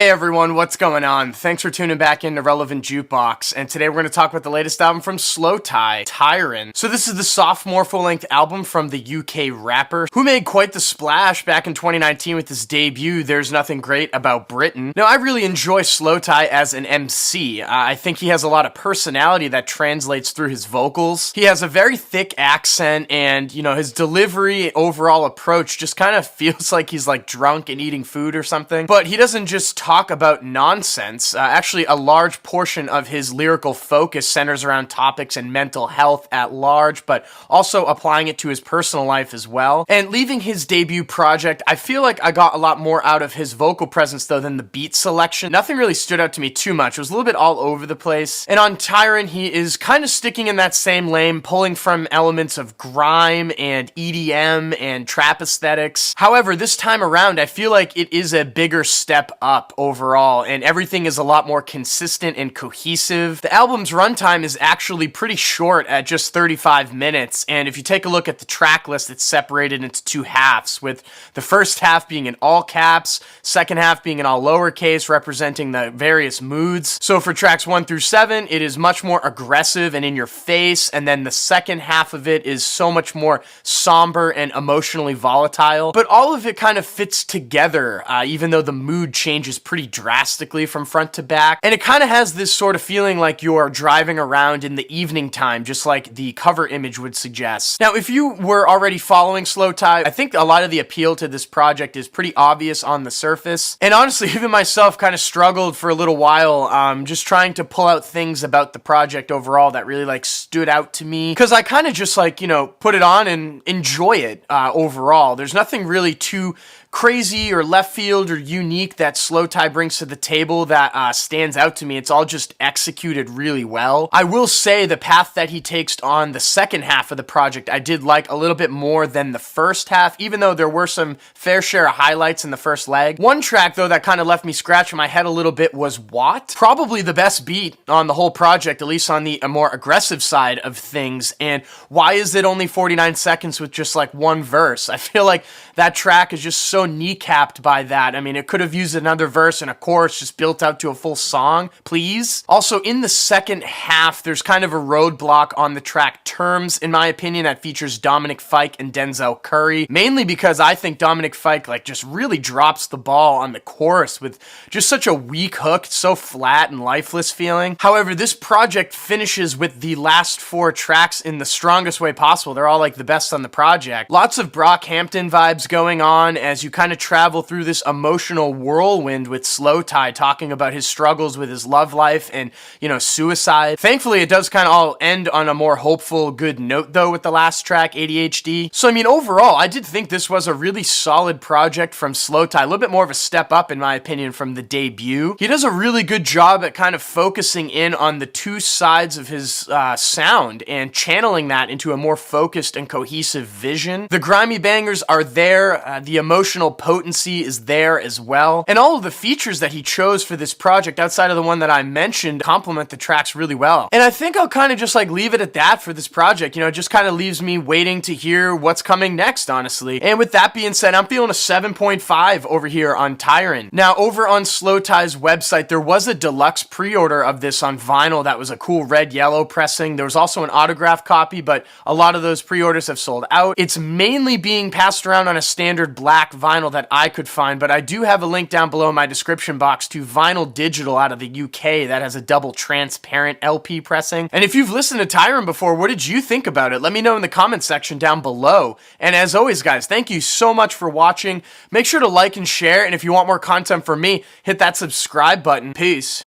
Hey everyone, what's going on? Thanks for tuning back into Relevant Jukebox, and today we're going to talk about the latest album from slowthai, TYRON. So this is the sophomore full-length album from the UK rapper, who made quite the splash back in 2019 with his debut, There's Nothing Great About Britain. Now, I really enjoy slowthai as an MC. I think he has a lot of personality that translates through his vocals. He has a very thick accent, and, his delivery, overall approach just kind of feels like he's like drunk and eating food or something. But he doesn't just talk about nonsense. Actually, a large portion of his lyrical focus centers around topics and mental health at large, but also applying it to his personal life as well. And leaving his debut project, I feel like I got a lot more out of his vocal presence though than the beat selection. Nothing really stood out to me too much. It was a little bit all over the place. And on TYRON, he is kind of sticking in that same lane, pulling from elements of grime and EDM and trap aesthetics. However, this time around, I feel like it is a bigger step up overall, and everything is a lot more consistent and cohesive. The album's runtime is actually pretty short at just 35 minutes, and if you take a look at the track list, it's separated into two halves, with the first half being in all caps, second half being in all lowercase, representing the various moods. So for tracks 1 through 7, it is much more aggressive and in your face, and then the second half of it is so much more somber and emotionally volatile. But all of it kind of fits together, even though the mood changes pretty drastically from front to back. And it kind of has this sort of feeling like you're driving around in the evening time, just like the cover image would suggest. Now, if you were already following slowthai, I think a lot of the appeal to this project is pretty obvious on the surface. And honestly, even myself kind of struggled for a little while, just trying to pull out things about the project overall that really stood out to me. Because I kind of just put it on and enjoy it overall. There's nothing really too crazy or left field or unique that slowthai brings to the table that stands out to me. It's all just executed really well. I will say the path that he takes on the second half of the project I did like a little bit more than the first half, even though there were some fair share of highlights in the first leg. One track though that kind of left me scratching my head a little bit was What? Probably the best beat on the whole project, at least on the more aggressive side of things. And why is it only 49 seconds with just one verse? I feel like that track is just so kneecapped by that. I mean, it could have used another verse and a chorus just built out to a full song, please. Also, in the second half, there's kind of a roadblock on the track Terms, in my opinion, that features Dominic Fike and Denzel Curry, mainly because I think Dominic Fike just really drops the ball on the chorus with just such a weak hook, so flat and lifeless feeling. However, this project finishes with the last 4 tracks in the strongest way possible. They're all the best on the project. Lots of Brockhampton vibes going on as you kind of travel through this emotional whirlwind with slowthai, talking about his struggles with his love life and, suicide. Thankfully, it does kind of all end on a more hopeful, good note, though, with the last track, ADHD. So, I mean, overall, I did think this was a really solid project from slowthai, a little bit more of a step up, in my opinion, from the debut. He does a really good job at kind of focusing in on the two sides of his sound and channeling that into a more focused and cohesive vision. The grimy bangers are there, the emotional potency is there as well, and all of the features that he chose for this project outside of the one that I mentioned complement the tracks really well. And I think I'll kind of just leave it at that for this project. It just kind of leaves me waiting to hear what's coming next, honestly. And with that being said, I'm feeling a 7.5 over here on TYRON. Now, over on slowthai's website, there was a deluxe pre-order of this on vinyl that was a cool red-yellow pressing. There was also an autographed copy, but a lot of those pre-orders have sold out. It's mainly being passed around on a standard black vinyl that I could find, but I do have a link down below in my description box to Vinyl Digital out of the UK that has a double transparent LP pressing. And if you've listened to TYRON before, what did you think about it? Let me know in the comment section down below. And as always, guys, thank you so much for watching. Make sure to like and share, and if you want more content from me, hit that subscribe button. Peace.